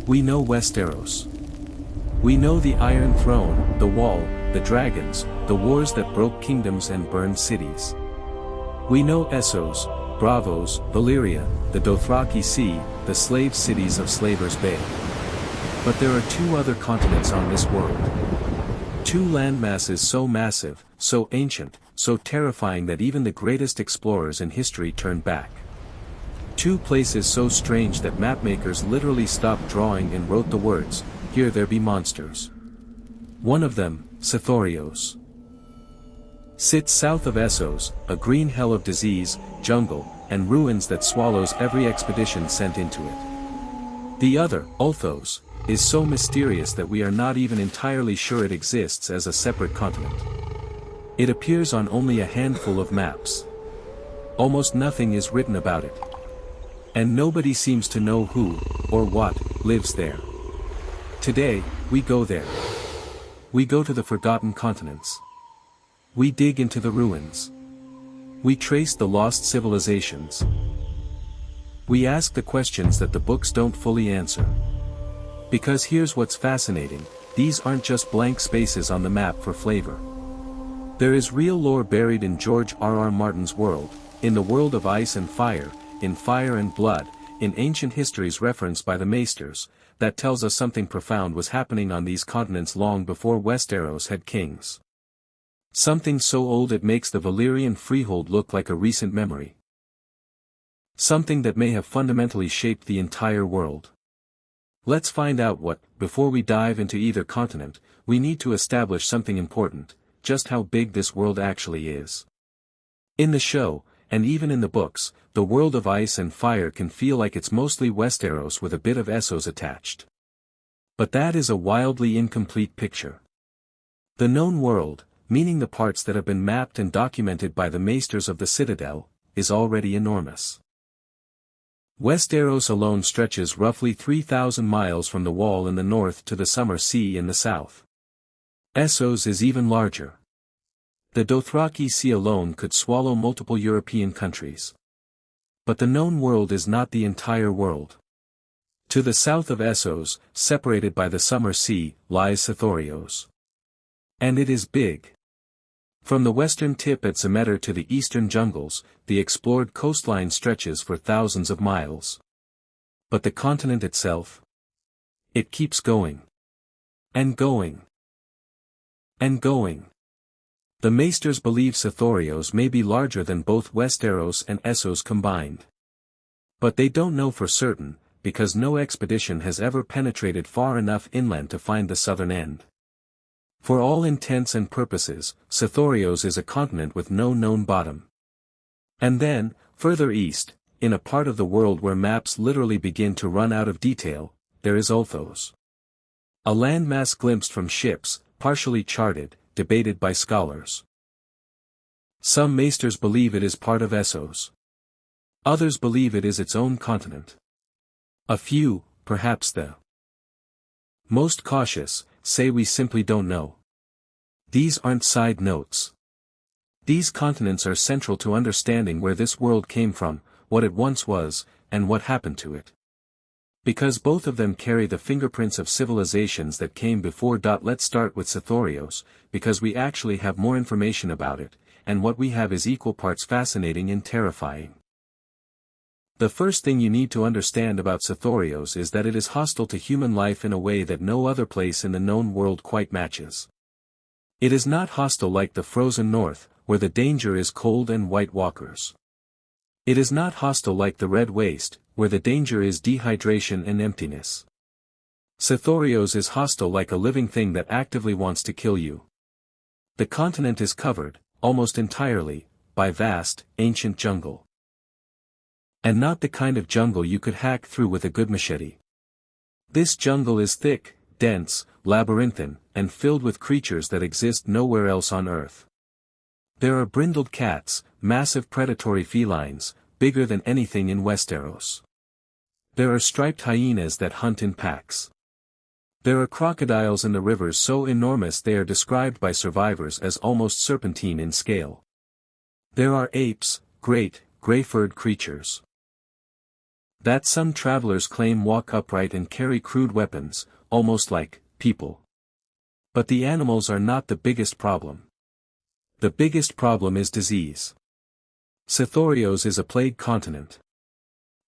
We know Westeros. We know the Iron Throne, the Wall, the dragons, the wars that broke kingdoms and burned cities. We know Essos, Braavos, Valyria, the Dothraki Sea, the slave cities of Slaver's Bay. But there are two other continents on this world. Two landmasses so massive, so ancient, so terrifying that even the greatest explorers in history turned back. Two places so strange that mapmakers literally stopped drawing and wrote the words, "Here there be monsters." One of them, Sothoryos, sits south of Essos, a green hell of disease, jungle, and ruins that swallows every expedition sent into it. The other, Ulthos, is so mysterious that we are not even entirely sure it exists as a separate continent. It appears on only a handful of maps. Almost nothing is written about it. And nobody seems to know who, or what, lives there. Today, we go there. We go to the forgotten continents. We dig into the ruins. We trace the lost civilizations. We ask the questions that the books don't fully answer. Because here's what's fascinating, these aren't just blank spaces on the map for flavor. There is real lore buried in George R.R. Martin's world, in the world of ice and fire, in fire and blood, in ancient histories referenced by the Maesters, that tells us something profound was happening on these continents long before Westeros had kings. Something so old it makes the Valyrian freehold look like a recent memory. Something that may have fundamentally shaped the entire world. Let's find out what, before we dive into either continent, we need to establish something important, just how big this world actually is. In the show, and even in the books, the world of ice and fire can feel like it's mostly Westeros with a bit of Essos attached. But that is a wildly incomplete picture. The known world, meaning the parts that have been mapped and documented by the Maesters of the Citadel, is already enormous. Westeros alone stretches roughly 3,000 miles from the Wall in the north to the Summer Sea in the south. Essos is even larger. The Dothraki Sea alone could swallow multiple European countries. But the known world is not the entire world. To the south of Essos, separated by the Summer Sea, lies Sothoryos. And it is big. From the western tip at Zemeter to the eastern jungles, the explored coastline stretches for thousands of miles. But the continent itself? It keeps going. And going. And going. The Maesters believe Sothoryos may be larger than both Westeros and Essos combined. But they don't know for certain, because no expedition has ever penetrated far enough inland to find the southern end. For all intents and purposes, Sothoryos is a continent with no known bottom. And then, further east, in a part of the world where maps literally begin to run out of detail, there is Ulthos. A landmass glimpsed from ships, partially charted, debated by scholars. Some Maesters believe it is part of Essos. Others believe it is its own continent. A few, perhaps the most cautious, say we simply don't know. These aren't side notes. These continents are central to understanding where this world came from, what it once was, and what happened to it. Because both of them carry the fingerprints of civilizations that came before. Let's start with Sothoryos, because we actually have more information about it, and what we have is equal parts fascinating and terrifying. The first thing you need to understand about Sothoryos is that it is hostile to human life in a way that no other place in the known world quite matches. It is not hostile like the frozen north, where the danger is cold and white walkers. It is not hostile like the Red Waste, where the danger is dehydration and emptiness. Sothoryos is hostile like a living thing that actively wants to kill you. The continent is covered, almost entirely, by vast, ancient jungle. And not the kind of jungle you could hack through with a good machete. This jungle is thick, dense, labyrinthine, and filled with creatures that exist nowhere else on Earth. There are brindled cats, massive predatory felines, bigger than anything in Westeros. There are striped hyenas that hunt in packs. There are crocodiles in the rivers so enormous they are described by survivors as almost serpentine in scale. There are apes, great, gray-furred creatures. that some travelers claim walk upright and carry crude weapons, almost like people. But the animals are not the biggest problem. The biggest problem is disease. Sothoryos is a plague continent.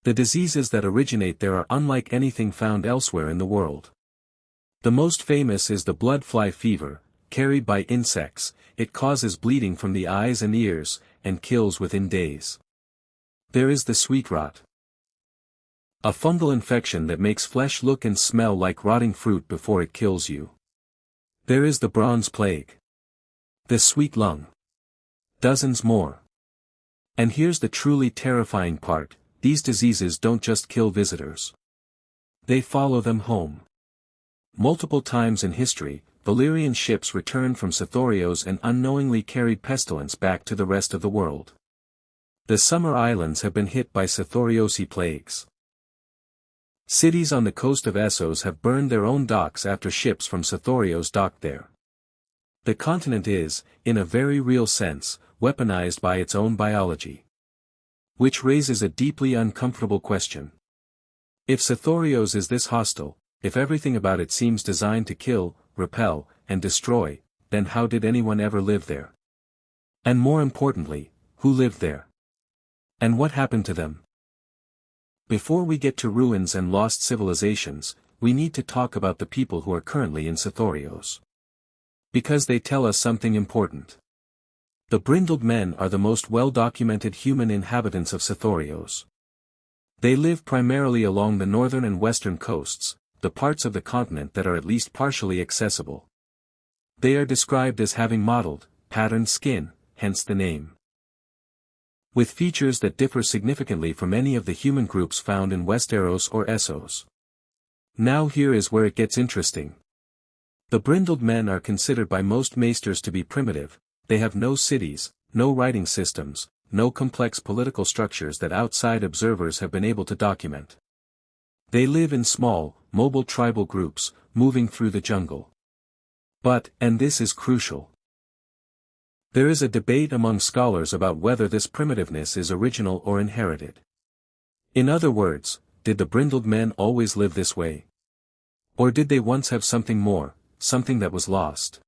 The diseases that originate there are unlike anything found elsewhere in the world. The most famous is the blood fly fever, carried by insects. It causes bleeding from the eyes and ears, and kills within days. There is the sweet rot, a fungal infection that makes flesh look and smell like rotting fruit before it kills you. There is the bronze plague, the sweet lung. Dozens more. And here's the truly terrifying part, these diseases don't just kill visitors. They follow them home. Multiple times in history, Valyrian ships returned from Sothoryos and unknowingly carried pestilence back to the rest of the world. The summer islands have been hit by Sothoryos plagues. Cities on the coast of Essos have burned their own docks after ships from Sothoryos docked there. The continent is, in a very real sense, weaponized by its own biology. Which raises a deeply uncomfortable question. If Sothoryos is this hostile, if everything about it seems designed to kill, repel, and destroy, then how did anyone ever live there? And more importantly, who lived there? And what happened to them? Before we get to ruins and lost civilizations, we need to talk about the people who are currently in Sothoryos. Because they tell us something important. The brindled men are the most well-documented human inhabitants of Sothoryos. They live primarily along the northern and western coasts, the parts of the continent that are at least partially accessible. They are described as having mottled, patterned skin, hence the name. With features that differ significantly from any of the human groups found in Westeros or Essos. Now here is where it gets interesting. The brindled men are considered by most maesters to be primitive. They have no cities, no writing systems, no complex political structures that outside observers have been able to document. They live in small, mobile tribal groups, moving through the jungle. But, and this is crucial, there is a debate among scholars about whether this primitiveness is original or inherited. In other words, did the brindled men always live this way? Or did they once have something more, something that was lost?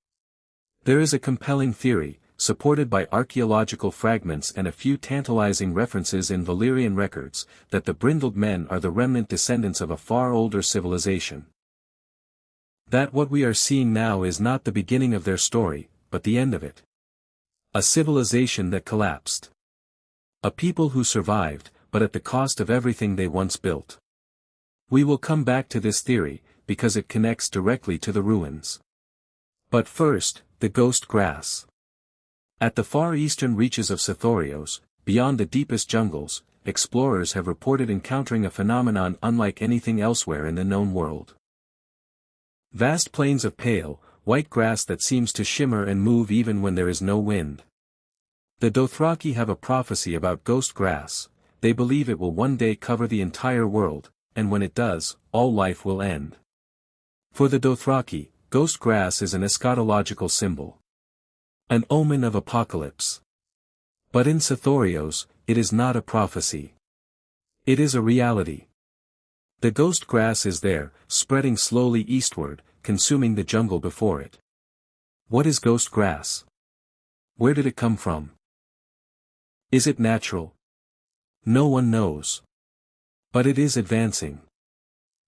There is a compelling theory, supported by archaeological fragments and a few tantalizing references in Valyrian records, that the brindled men are the remnant descendants of a far older civilization. That what we are seeing now is not the beginning of their story, but the end of it. A civilization that collapsed. A people who survived, but at the cost of everything they once built. We will come back to this theory, because it connects directly to the ruins. But first, the ghost grass. At the far eastern reaches of Sothoryos, beyond the deepest jungles, explorers have reported encountering a phenomenon unlike anything elsewhere in the known world. Vast plains of pale, white grass that seems to shimmer and move even when there is no wind. The Dothraki have a prophecy about ghost grass. They believe it will one day cover the entire world, and when it does, all life will end. For the Dothraki, ghost grass is an eschatological symbol. An omen of apocalypse. But in Sothoryos, it is not a prophecy. It is a reality. The ghost grass is there, spreading slowly eastward, consuming the jungle before it. What is ghost grass? Where did it come from? Is it natural? No one knows. But it is advancing.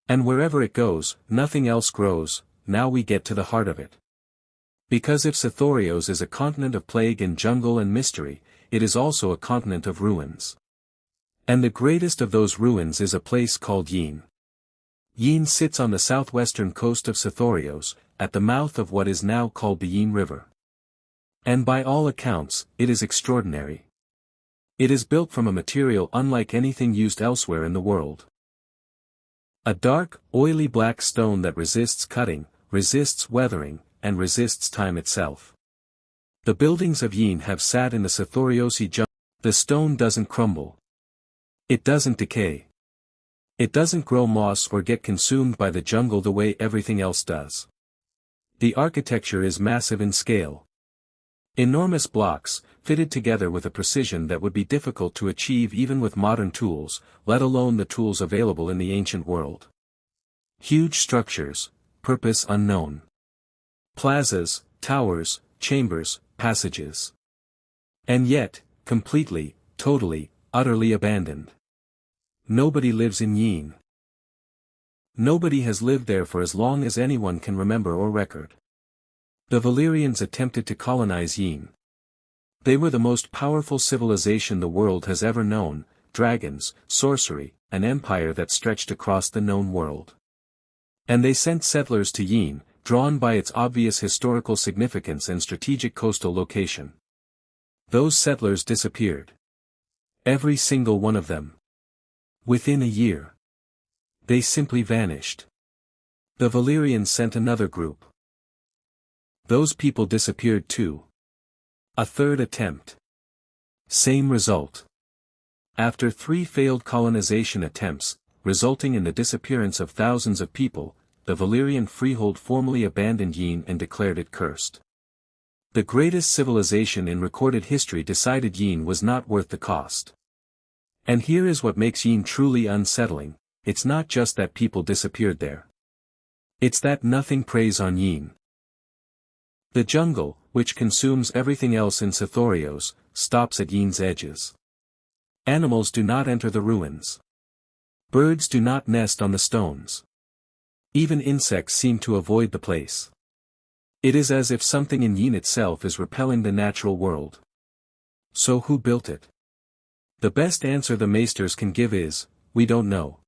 And wherever it goes, nothing else grows. Now we get to the heart of it. Because if Sothoryos is a continent of plague and jungle and mystery, it is also a continent of ruins. And the greatest of those ruins is a place called Yeen. Yeen sits on the southwestern coast of Sothoryos, at the mouth of what is now called the Yeen River. And by all accounts, it is extraordinary. It is built from a material unlike anything used elsewhere in the world. A dark, oily black stone that resists cutting, resists weathering, and resists time itself. The buildings of Yeen have sat in the Sothoryosi jungle. The stone doesn't crumble. It doesn't decay. It doesn't grow moss or get consumed by the jungle the way everything else does. The architecture is massive in scale. Enormous blocks, fitted together with a precision that would be difficult to achieve even with modern tools, let alone the tools available in the ancient world. Huge structures, purpose unknown. Plazas, towers, chambers, passages. And yet, completely, totally, utterly abandoned. Nobody lives in Yeen. Nobody has lived there for as long as anyone can remember or record. The Valyrians attempted to colonize Yeen. They were the most powerful civilization the world has ever known, dragons, sorcery, an empire that stretched across the known world. And they sent settlers to Yeen, drawn by its obvious historical significance and strategic coastal location. Those settlers disappeared. Every single one of them. Within a year. They simply vanished. The Valyrians sent another group. Those people disappeared too. A third attempt. Same result. After 3 failed colonization attempts, resulting in the disappearance of thousands of people, the Valyrian freehold formally abandoned Yeen and declared it cursed. The greatest civilization in recorded history decided Yeen was not worth the cost. And here is what makes Yeen truly unsettling, it's not just that people disappeared there. It's that nothing preys on Yeen. The jungle, which consumes everything else in Sothoryos, stops at Yeen's edges. Animals do not enter the ruins. Birds do not nest on the stones. Even insects seem to avoid the place. It is as if something in Yeen itself is repelling the natural world. So who built it? The best answer the maesters can give is, we don't know.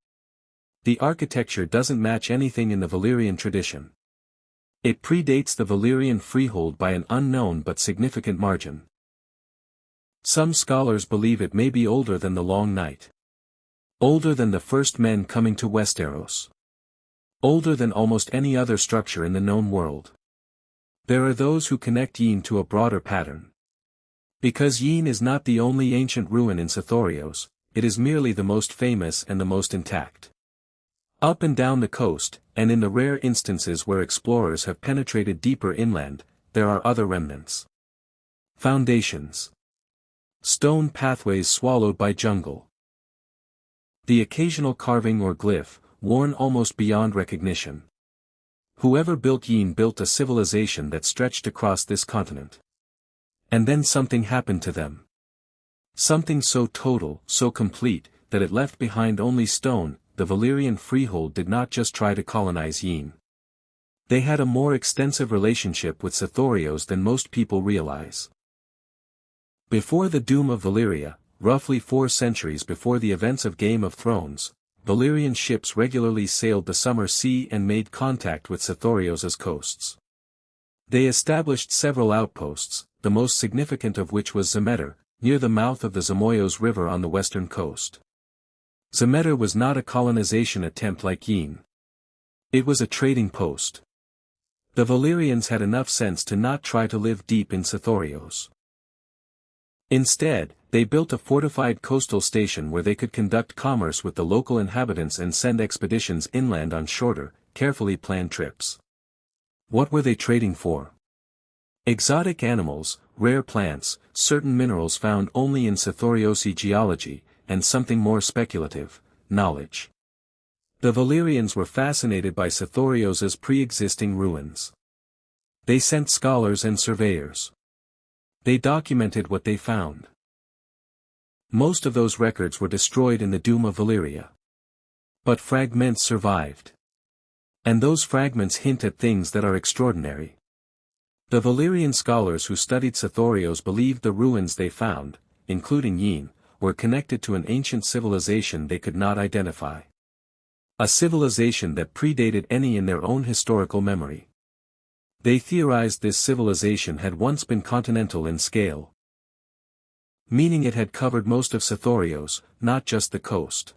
The architecture doesn't match anything in the Valyrian tradition. It predates the Valyrian freehold by an unknown but significant margin. Some scholars believe it may be older than the Long Night. Older than the first men coming to Westeros. Older than almost any other structure in the known world. There are those who connect Yeen to a broader pattern. Because Yeen is not the only ancient ruin in Sothoryos, it is merely the most famous and the most intact. Up and down the coast, and in the rare instances where explorers have penetrated deeper inland, there are other remnants. Foundations. Stone pathways swallowed by jungle. The occasional carving or glyph, worn almost beyond recognition. Whoever built Yeen built a civilization that stretched across this continent. And then something happened to them. Something so total, so complete, that it left behind only stone. The Valyrian freehold did not just try to colonize Yeen. They had a more extensive relationship with Sothoryos than most people realize. Before the doom of Valyria, roughly 4 centuries before the events of Game of Thrones, Valyrian ships regularly sailed the summer sea and made contact with Sothoryos' coasts. They established several outposts, the most significant of which was Zemeter, near the mouth of the Zmoyos River on the western coast. Zemeter was not a colonization attempt like Yeen. It was a trading post. The Valyrians had enough sense to not try to live deep in Sothoryos. Instead, they built a fortified coastal station where they could conduct commerce with the local inhabitants and send expeditions inland on shorter, carefully planned trips. What were they trading for? Exotic animals, rare plants, certain minerals found only in Sothoryosi geology, and something more speculative, knowledge. The Valyrians were fascinated by Sothoryos' pre-existing ruins. They sent scholars and surveyors. They documented what they found. Most of those records were destroyed in the doom of Valyria. But fragments survived. And those fragments hint at things that are extraordinary. The Valyrian scholars who studied Sothoryos believed the ruins they found, including Yeen, were connected to an ancient civilization they could not identify. A civilization that predated any in their own historical memory. They theorized this civilization had once been continental in scale. Meaning it had covered most of Sothoryos, not just the coast.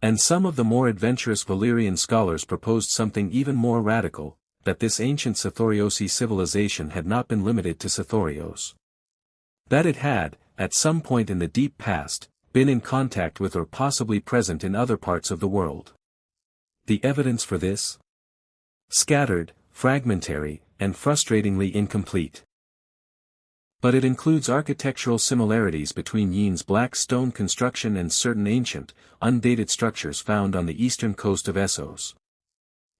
And some of the more adventurous Valyrian scholars proposed something even more radical, that this ancient Sothoryosi civilization had not been limited to Sothoryos. That it had, at some point in the deep past, been in contact with or possibly present in other parts of the world. The evidence for this? Scattered, fragmentary, and frustratingly incomplete. But it includes architectural similarities between Yeen's black stone construction and certain ancient, undated structures found on the eastern coast of Essos.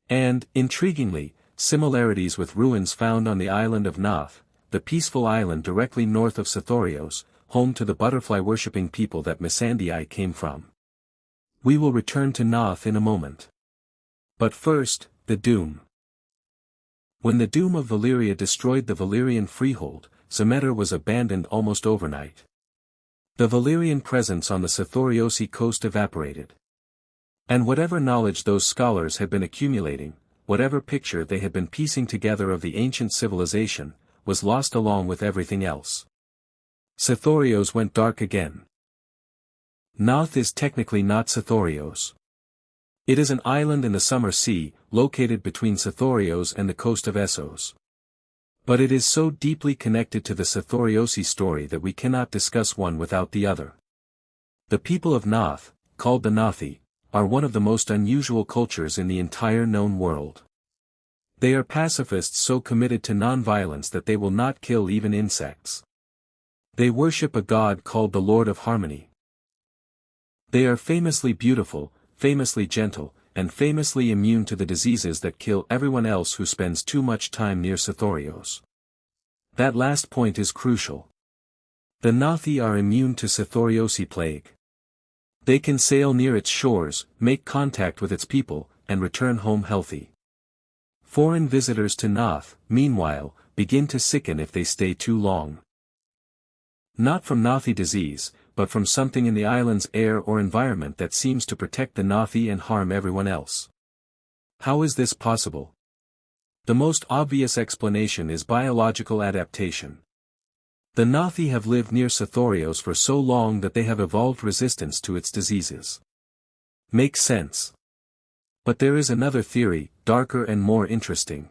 And, intriguingly, similarities with ruins found on the island of Noth, the peaceful island directly north of Sothoryos, home to the butterfly-worshipping people that Missandei came from. We will return to Noth in a moment. But first, the Doom. When the Doom of Valyria destroyed the Valyrian freehold, Zemeter was abandoned almost overnight. The Valyrian presence on the Sothoryosi coast evaporated. And whatever knowledge those scholars had been accumulating, whatever picture they had been piecing together of the ancient civilization, was lost along with everything else. Sothoryos went dark again. Noth is technically not Sothoryos. It is an island in the Summer Sea, located between Sothoryos and the coast of Essos. But it is so deeply connected to the Sothoryosi story that we cannot discuss one without the other. The people of Noth, called the Nothi, are one of the most unusual cultures in the entire known world. They are pacifists so committed to non-violence that they will not kill even insects. They worship a god called the Lord of Harmony. They are famously beautiful, famously gentle, and famously immune to the diseases that kill everyone else who spends too much time near Sothoryos. That last point is crucial. The Nothi are immune to Sothoryosi plague. They can sail near its shores, make contact with its people, and return home healthy. Foreign visitors to Noth, meanwhile, begin to sicken if they stay too long. Not from Nothi disease, but from something in the island's air or environment that seems to protect the Nothi and harm everyone else. How is this possible? The most obvious explanation is biological adaptation. The Nothi have lived near Sothoryos for so long that they have evolved resistance to its diseases. Makes sense. But there is another theory, darker and more interesting.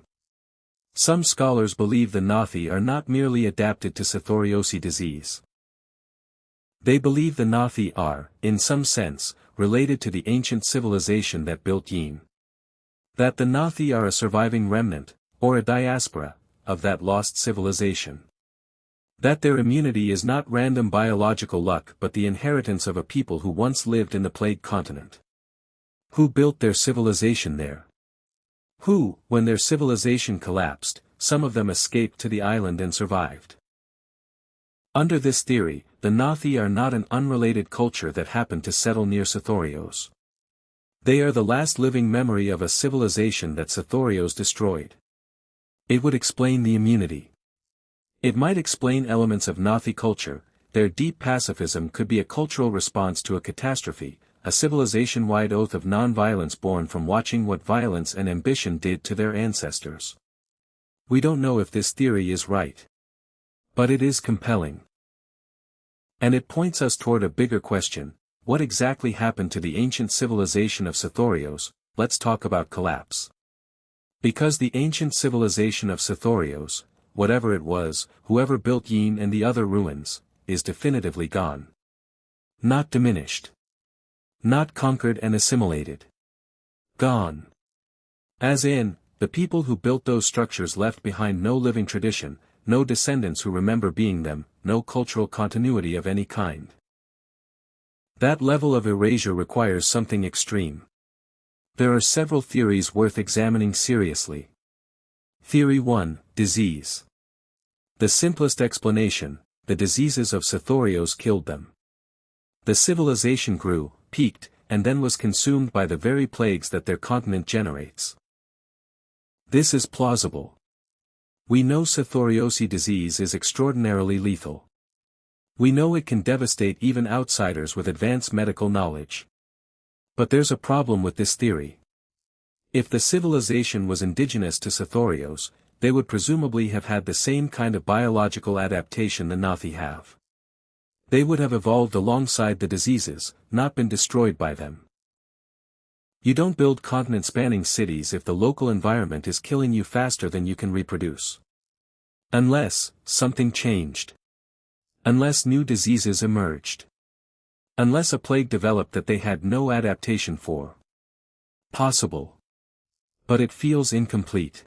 Some scholars believe the Nothi are not merely adapted to Sothoryosi disease. They believe the Nothi are, in some sense, related to the ancient civilization that built Yeen. That the Nothi are a surviving remnant, or a diaspora, of that lost civilization. That their immunity is not random biological luck but the inheritance of a people who once lived in the plague continent. Who built their civilization there? Who, when their civilization collapsed, some of them escaped to the island and survived. Under this theory, the Nothi are not an unrelated culture that happened to settle near Sothoryos. They are the last living memory of a civilization that Sothoryos destroyed. It would explain the immunity. It might explain elements of Nothi culture. Their deep pacifism could be a cultural response to a catastrophe, a civilization-wide oath of non-violence born from watching what violence and ambition did to their ancestors. We don't know if this theory is right. But it is compelling. And it points us toward a bigger question: what exactly happened to the ancient civilization of Sothoryos? Let's talk about collapse. Because the ancient civilization of Sothoryos, whatever it was, whoever built Yeen and the other ruins, is definitively gone. Not diminished. Not conquered and assimilated. Gone. As in, the people who built those structures left behind no living tradition, no descendants who remember being them, no cultural continuity of any kind. That level of erasure requires something extreme. There are several theories worth examining seriously. Theory 1, disease. The simplest explanation: the diseases of Sothoryos killed them. The civilization grew, peaked, and then was consumed by the very plagues that their continent generates. This is plausible. We know Sothoryosi disease is extraordinarily lethal. We know it can devastate even outsiders with advanced medical knowledge. But there's a problem with this theory. If the civilization was indigenous to Sothoryos, they would presumably have had the same kind of biological adaptation the Nothi have. They would have evolved alongside the diseases, not been destroyed by them. You don't build continent-spanning cities if the local environment is killing you faster than you can reproduce. Unless something changed. Unless new diseases emerged. Unless a plague developed that they had no adaptation for. Possible. But it feels incomplete.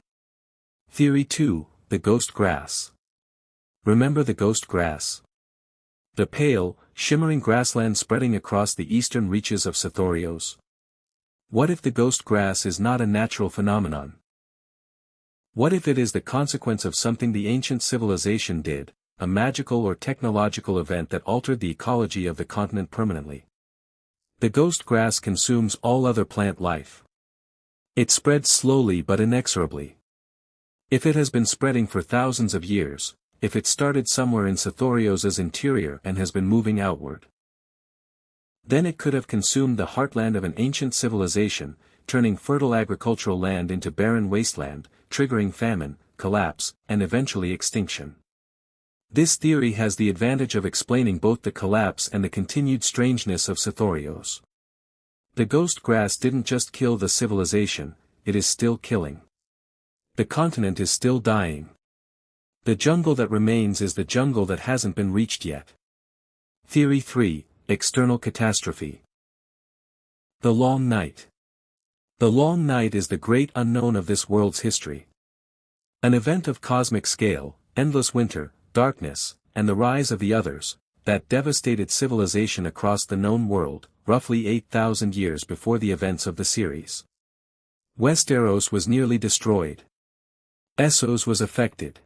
Theory 2, the ghost grass. Remember the ghost grass? The pale, shimmering grassland spreading across the eastern reaches of Sothoryos? What if the ghost grass is not a natural phenomenon? What if it is the consequence of something the ancient civilization did, a magical or technological event that altered the ecology of the continent permanently? The ghost grass consumes all other plant life. It spreads slowly but inexorably. If it has been spreading for thousands of years, if it started somewhere in Sothoryos' interior and has been moving outward, then it could have consumed the heartland of an ancient civilization, turning fertile agricultural land into barren wasteland, triggering famine, collapse, and eventually extinction. This theory has the advantage of explaining both the collapse and the continued strangeness of Sothoryos. The ghost grass didn't just kill the civilization, it is still killing. The continent is still dying. The jungle that remains is the jungle that hasn't been reached yet. Theory 3, External Catastrophe. The Long Night. The Long Night is the great unknown of this world's history. An event of cosmic scale, endless winter, darkness, and the rise of the others, that devastated civilization across the known world, roughly 8,000 years before the events of the series. Westeros was nearly destroyed. Essos was affected.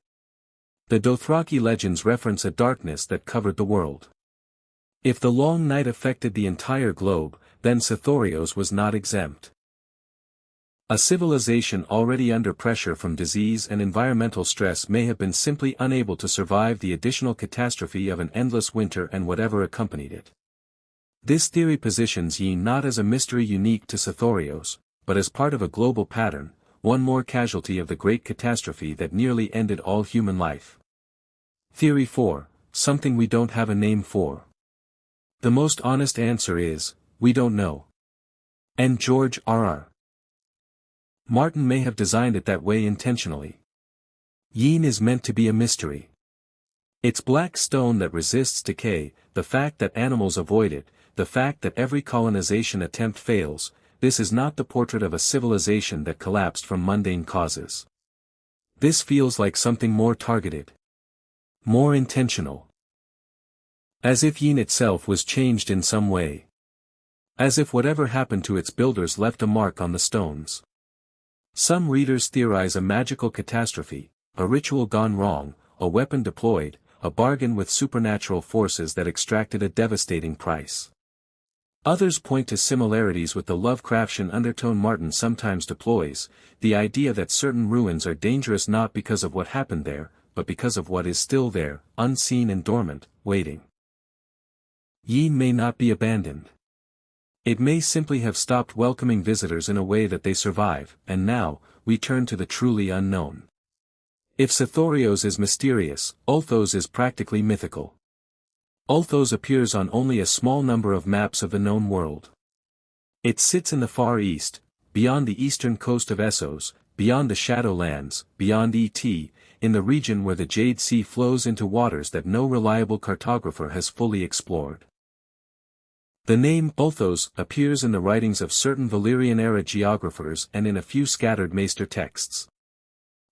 The Dothraki legends reference a darkness that covered the world. If the Long Night affected the entire globe, then Sothoryos was not exempt. A civilization already under pressure from disease and environmental stress may have been simply unable to survive the additional catastrophe of an endless winter and whatever accompanied it. This theory positions Yeen not as a mystery unique to Sothoryos, but as part of a global pattern, one more casualty of the great catastrophe that nearly ended all human life. Theory 4, Something we don't have a name for. The most honest answer is, we don't know. And George R.R. Martin may have designed it that way intentionally. Yeen is meant to be a mystery. It's black stone that resists decay, the fact that animals avoid it, the fact that every colonization attempt fails. This is not the portrait of a civilization that collapsed from mundane causes. This feels like something more targeted. More intentional. As if Yeen itself was changed in some way. As if whatever happened to its builders left a mark on the stones. Some readers theorize a magical catastrophe, a ritual gone wrong, a weapon deployed, a bargain with supernatural forces that extracted a devastating price. Others point to similarities with the Lovecraftian undertone Martin sometimes deploys, the idea that certain ruins are dangerous not because of what happened there, but because of what is still there, unseen and dormant, waiting. Yeen may not be abandoned. It may simply have stopped welcoming visitors in a way that they survive, and now, we turn to the truly unknown. If Sothoryos is mysterious, Ulthos is practically mythical. Ulthos appears on only a small number of maps of the known world. It sits in the Far East, beyond the eastern coast of Essos, beyond the Shadowlands, beyond Et, in the region where the Jade Sea flows into waters that no reliable cartographer has fully explored. The name Ulthos appears in the writings of certain Valyrian-era geographers and in a few scattered Maester texts.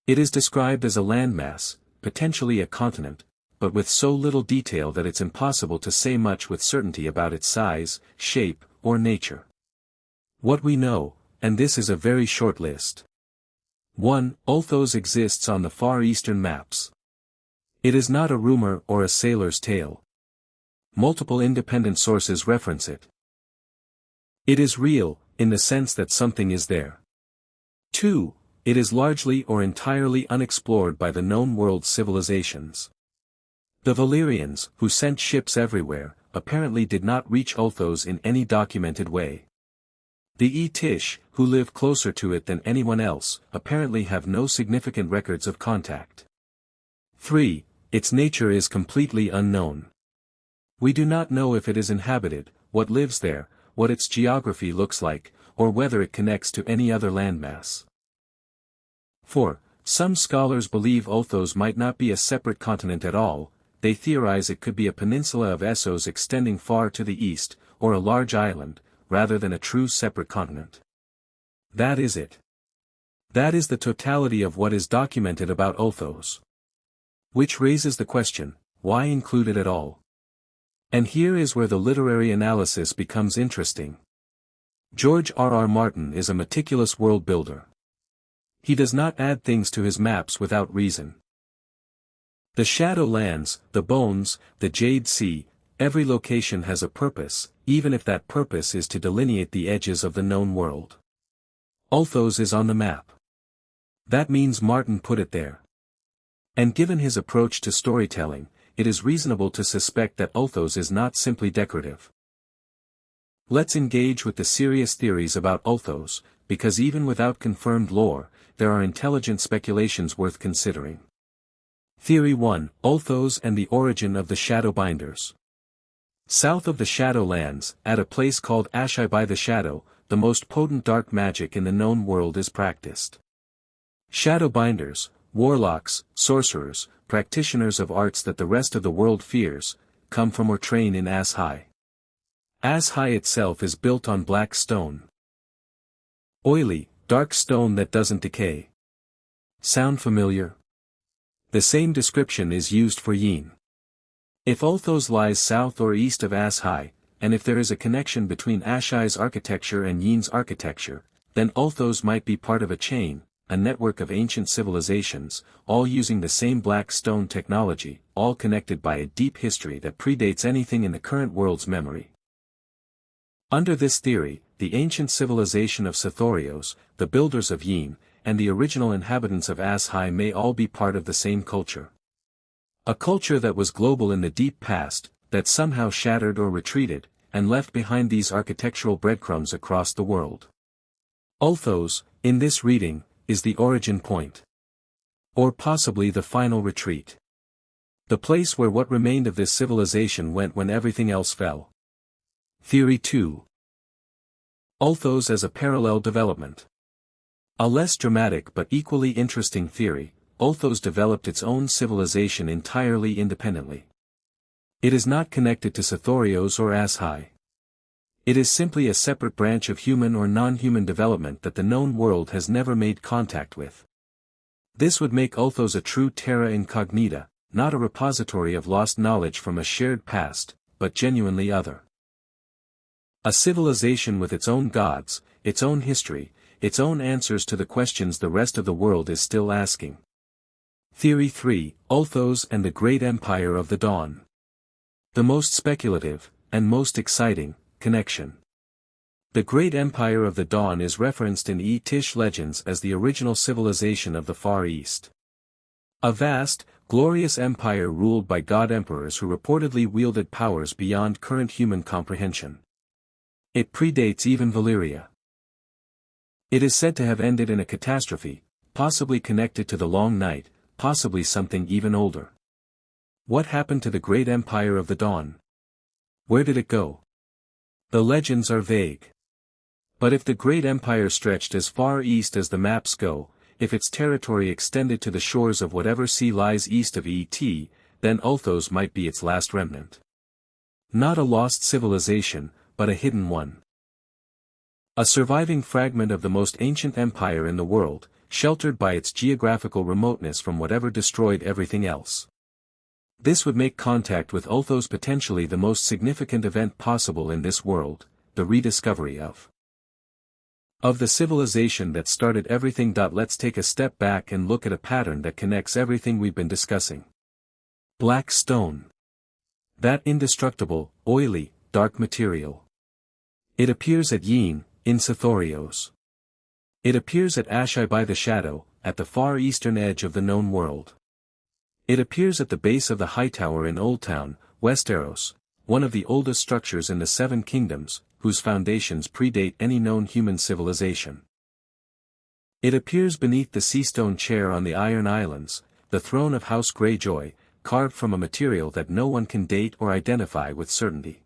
It is described as a landmass, potentially a continent, but with so little detail that it's impossible to say much with certainty about its size, shape, or nature. What we know, and this is a very short list. 1. Ulthos exists on the Far Eastern maps. It is not a rumor or a sailor's tale. Multiple independent sources reference it. It is real, in the sense that something is there. 2. It is largely or entirely unexplored by the known world civilizations. The Valyrians, who sent ships everywhere, apparently did not reach Ulthos in any documented way. The Etish, who live closer to it than anyone else, apparently have no significant records of contact. 3. Its nature is completely unknown. We do not know if it is inhabited, what lives there, what its geography looks like, or whether it connects to any other landmass. 4. Some scholars believe Ulthos might not be a separate continent at all. They theorize it could be a peninsula of Essos extending far to the east, or a large island, rather than a true separate continent. That is it. That is the totality of what is documented about Ulthos. Which raises the question, why include it at all? And here is where the literary analysis becomes interesting. George R.R. Martin is a meticulous world builder. He does not add things to his maps without reason. The Shadow Lands, the Bones, the Jade Sea, every location has a purpose, even if that purpose is to delineate the edges of the known world. Ulthos is on the map. That means Martin put it there. And given his approach to storytelling, it is reasonable to suspect that Ulthos is not simply decorative. Let's engage with the serious theories about Ulthos, because even without confirmed lore, there are intelligent speculations worth considering. Theory 1, Ulthos and the origin of the Shadowbinders. South of the Shadowlands, at a place called Ashai by the Shadow, the most potent dark magic in the known world is practiced. Shadowbinders, warlocks, sorcerers, practitioners of arts that the rest of the world fears, come from or train in Ashai. Ashai itself is built on black stone. Oily, dark stone that doesn't decay. Sound familiar? The same description is used for Yeen. If Ulthos lies south or east of Ashai, and if there is a connection between Ashai's architecture and Yeen's architecture, then Ulthos might be part of a chain, a network of ancient civilizations, all using the same black stone technology, all connected by a deep history that predates anything in the current world's memory. Under this theory, the ancient civilization of Sothoryos, the builders of Yeen, and the original inhabitants of Ashai may all be part of the same culture. A culture that was global in the deep past, that somehow shattered or retreated, and left behind these architectural breadcrumbs across the world. Ulthos, in this reading, is the origin point. Or possibly the final retreat. The place where what remained of this civilization went when everything else fell. Theory 2. Ulthos as a parallel development. A less dramatic but equally interesting theory, Ulthos developed its own civilization entirely independently. It is not connected to Sothoryos or Ashai. It is simply a separate branch of human or non-human development that the known world has never made contact with. This would make Ulthos a true terra incognita, not a repository of lost knowledge from a shared past, but genuinely other. A civilization with its own gods, its own history, its own answers to the questions the rest of the world is still asking. Theory 3, Ulthos and the Great Empire of the Dawn. The most speculative, and most exciting, connection. The Great Empire of the Dawn is referenced in Tish legends as the original civilization of the Far East. A vast, glorious empire ruled by god-emperors who reportedly wielded powers beyond current human comprehension. It predates even Valyria. It is said to have ended in a catastrophe, possibly connected to the Long Night, possibly something even older. What happened to the Great Empire of the Dawn? Where did it go? The legends are vague. But if the Great Empire stretched as far east as the maps go, if its territory extended to the shores of whatever sea lies east of then Ulthos might be its last remnant. Not a lost civilization, but a hidden one. A surviving fragment of the most ancient empire in the world, sheltered by its geographical remoteness from whatever destroyed everything else. This would make contact with Ulthos potentially the most significant event possible in this world, the rediscovery of the civilization that started everything. Let's take a step back and look at a pattern that connects everything we've been discussing. Black stone. That indestructible, oily, dark material. It appears at Yeen, in Sothoryos. It appears at Ashai by the Shadow, at the far eastern edge of the known world. It appears at the base of the Hightower in Old Town, Westeros, one of the oldest structures in the Seven Kingdoms, whose foundations predate any known human civilization. It appears beneath the Seastone chair on the Iron Islands, the throne of House Greyjoy, carved from a material that no one can date or identify with certainty.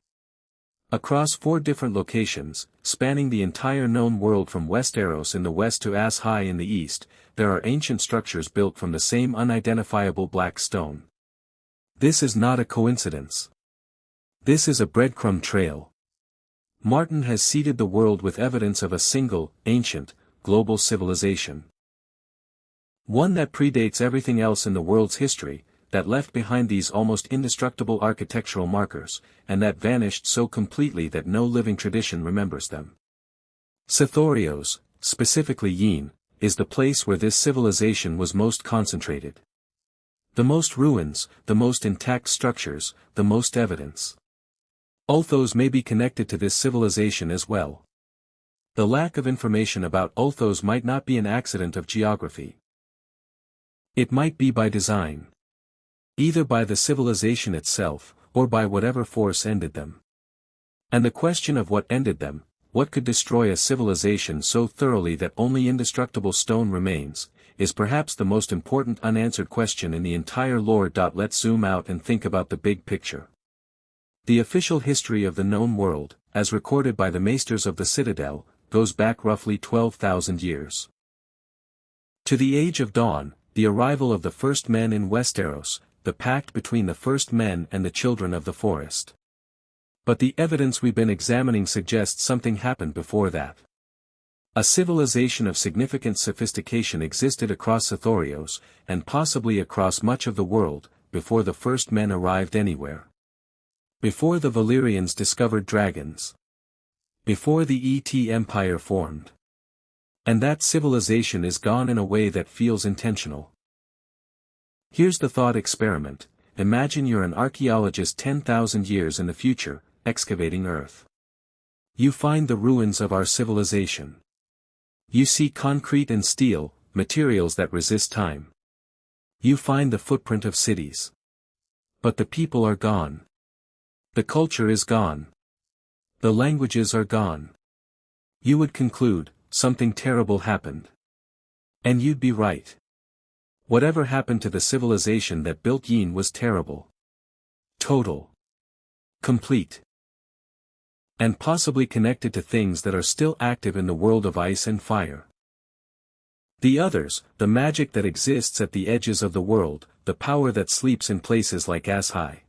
Across 4 different locations, spanning the entire known world from Westeros in the west to Ashai in the east, there are ancient structures built from the same unidentifiable black stone. This is not a coincidence. This is a breadcrumb trail. Martin has seeded the world with evidence of a single, ancient, global civilization. One that predates everything else in the world's history, that left behind these almost indestructible architectural markers, and that vanished so completely that no living tradition remembers them. Sothoryos, specifically Yeen, is the place where this civilization was most concentrated. The most ruins, the most intact structures, the most evidence. Ulthos may be connected to this civilization as well. The lack of information about Ulthos might not be an accident of geography. It might be by design. Either by the civilization itself, or by whatever force ended them. And the question of what ended them, what could destroy a civilization so thoroughly that only indestructible stone remains, is perhaps the most important unanswered question in the entire lore. Let's zoom out and think about the big picture. The official history of the known world, as recorded by the Maesters of the Citadel, goes back roughly 12,000 years. To the Age of Dawn, the arrival of the first men in Westeros, the pact between the first men and the children of the forest. But the evidence we've been examining suggests something happened before that. A civilization of significant sophistication existed across Sothoryos, and possibly across much of the world, before the first men arrived anywhere. Before the Valyrians discovered dragons. Before the ET Empire formed. And that civilization is gone in a way that feels intentional. Here's the thought experiment: imagine you're an archaeologist 10,000 years in the future, excavating Earth. You find the ruins of our civilization. You see concrete and steel, materials that resist time. You find the footprint of cities. But the people are gone. The culture is gone. The languages are gone. You would conclude, something terrible happened. And you'd be right. Whatever happened to the civilization that built Yeen was terrible. Total. Complete. And possibly connected to things that are still active in the world of ice and fire. The others, the magic that exists at the edges of the world, the power that sleeps in places like As-High.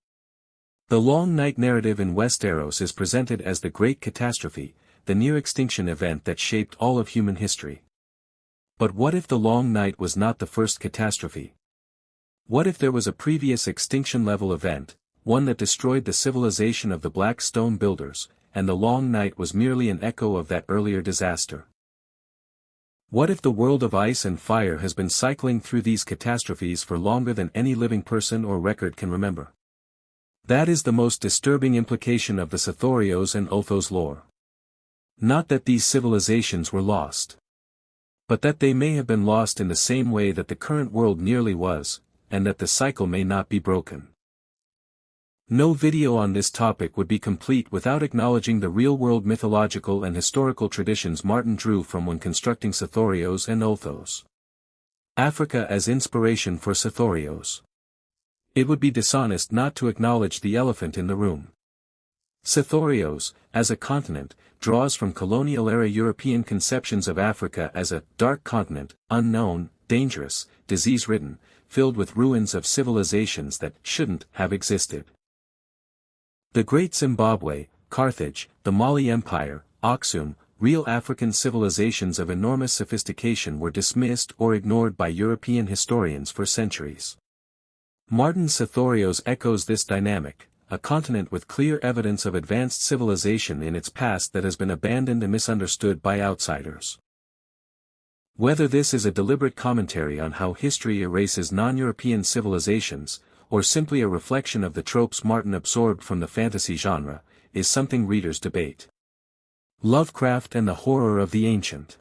The Long Night narrative in Westeros is presented as the Great Catastrophe, the near-extinction event that shaped all of human history. But what if the Long Night was not the first catastrophe? What if there was a previous extinction-level event, one that destroyed the civilization of the Black Stone Builders, and the Long Night was merely an echo of that earlier disaster? What if the world of ice and fire has been cycling through these catastrophes for longer than any living person or record can remember? That is the most disturbing implication of the Sothoryos and Ulthos lore. Not that these civilizations were lost. But that they may have been lost in the same way that the current world nearly was, and that the cycle may not be broken. No video on this topic would be complete without acknowledging the real-world mythological and historical traditions Martin drew from when constructing Sothoryos and Ulthos. Africa as inspiration for Sothoryos. It would be dishonest not to acknowledge the elephant in the room. Sothoryos, as a continent, draws from colonial-era European conceptions of Africa as a dark continent, unknown, dangerous, disease-ridden, filled with ruins of civilizations that shouldn't have existed. The Great Zimbabwe, Carthage, the Mali Empire, Aksum, real African civilizations of enormous sophistication were dismissed or ignored by European historians for centuries. Martin Sothoryos echoes this dynamic, a continent with clear evidence of advanced civilization in its past that has been abandoned and misunderstood by outsiders. Whether this is a deliberate commentary on how history erases non-European civilizations, or simply a reflection of the tropes Martin absorbed from the fantasy genre, is something readers debate. Lovecraft and the horror of the ancient.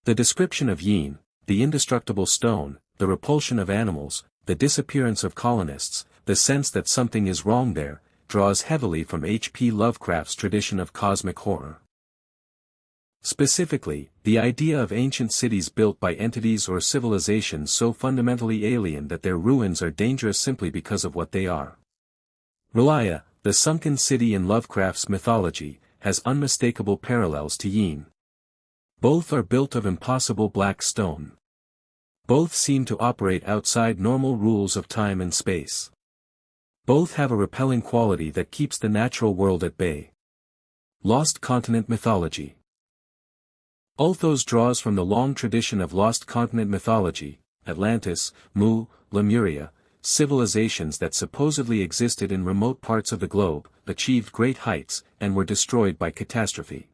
The description of Yeen, the indestructible stone, the repulsion of animals, the disappearance of colonists, the sense that something is wrong there, draws heavily from H.P. Lovecraft's tradition of cosmic horror. Specifically, the idea of ancient cities built by entities or civilizations so fundamentally alien that their ruins are dangerous simply because of what they are. Valyria, the sunken city in Lovecraft's mythology, has unmistakable parallels to Yeen. Both are built of impossible black stone. Both seem to operate outside normal rules of time and space. Both have a repelling quality that keeps the natural world at bay. Lost Continent mythology. Ulthos draws from the long tradition of lost continent mythology, Atlantis, Mu, Lemuria, civilizations that supposedly existed in remote parts of the globe, achieved great heights, and were destroyed by catastrophe.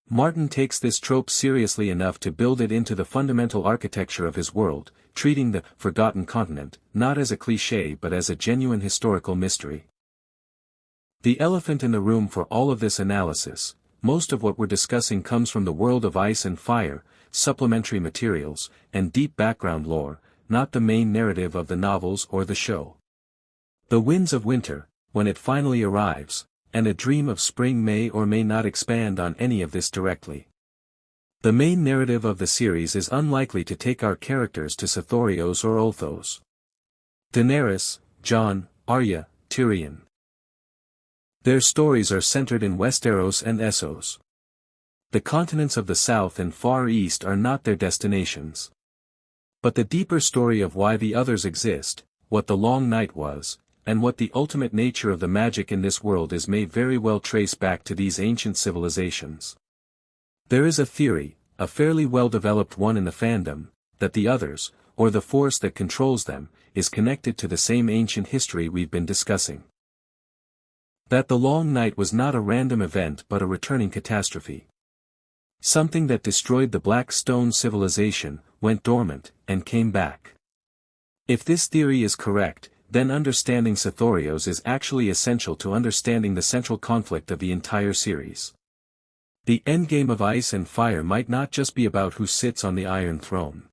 Martin takes this trope seriously enough to build it into the fundamental architecture of his world, treating the forgotten continent not as a cliché but as a genuine historical mystery. The elephant in the room for all of this analysis, most of what we're discussing comes from the world of ice and fire, supplementary materials, and deep background lore, not the main narrative of the novels or the show. The winds of winter, when it finally arrives, and a dream of spring may or may not expand on any of this directly. The main narrative of the series is unlikely to take our characters to Sothoryos or Ulthos. Daenerys, Jon, Arya, Tyrion. Their stories are centered in Westeros and Essos. The continents of the South and Far East are not their destinations. But the deeper story of why the others exist, what the Long Night was, and what the ultimate nature of the magic in this world is may very well trace back to these ancient civilizations. There is a theory, a fairly well-developed one in the fandom, that the others, or the force that controls them, is connected to the same ancient history we've been discussing. That the Long Night was not a random event but a returning catastrophe. Something that destroyed the Black Stone civilization, went dormant, and came back. If this theory is correct, then understanding Sothoryos is actually essential to understanding the central conflict of the entire series. The endgame of Ice and Fire might not just be about who sits on the Iron Throne.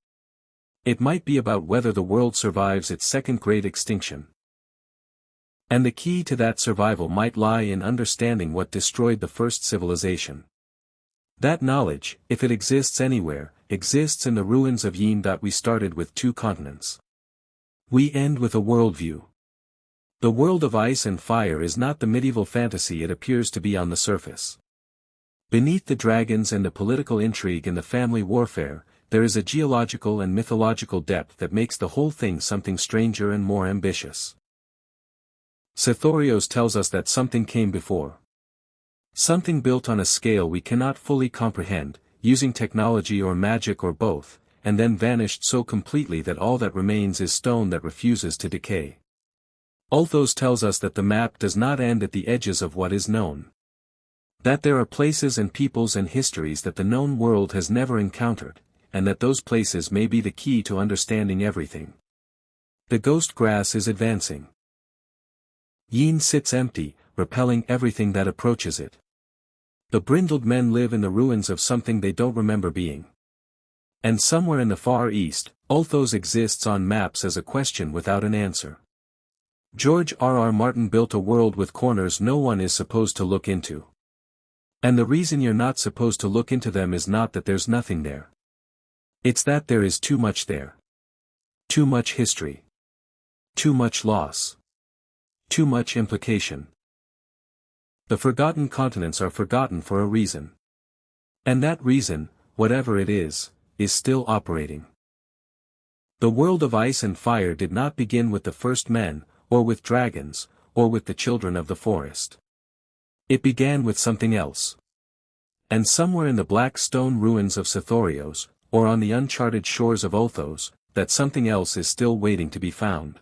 It might be about whether the world survives its second great extinction. And the key to that survival might lie in understanding what destroyed the first civilization. That knowledge, if it exists anywhere, exists in the ruins of Yeen. We started with 2 continents. We end with a worldview. The world of ice and fire is not the medieval fantasy it appears to be on the surface. Beneath the dragons and the political intrigue and the family warfare, there is a geological and mythological depth that makes the whole thing something stranger and more ambitious. Sothoryos tells us that something came before. Something built on a scale we cannot fully comprehend, using technology or magic or both, and then vanished so completely that all that remains is stone that refuses to decay. Ulthos tells us that the map does not end at the edges of what is known. That there are places and peoples and histories that the known world has never encountered, and that those places may be the key to understanding everything. The ghost grass is advancing. Yeen sits empty, repelling everything that approaches it. The brindled men live in the ruins of something they don't remember being. And somewhere in the Far East, Ulthos exists on maps as a question without an answer. George R.R. Martin built a world with corners no one is supposed to look into. And the reason you're not supposed to look into them is not that there's nothing there. It's that there is too much there. Too much history. Too much loss. Too much implication. The forgotten continents are forgotten for a reason. And that reason, whatever it is still operating. The world of ice and fire did not begin with the first men, or with dragons, or with the children of the forest. It began with something else. And somewhere in the black stone ruins of Sothoryos, or on the uncharted shores of Ulthos, that something else is still waiting to be found.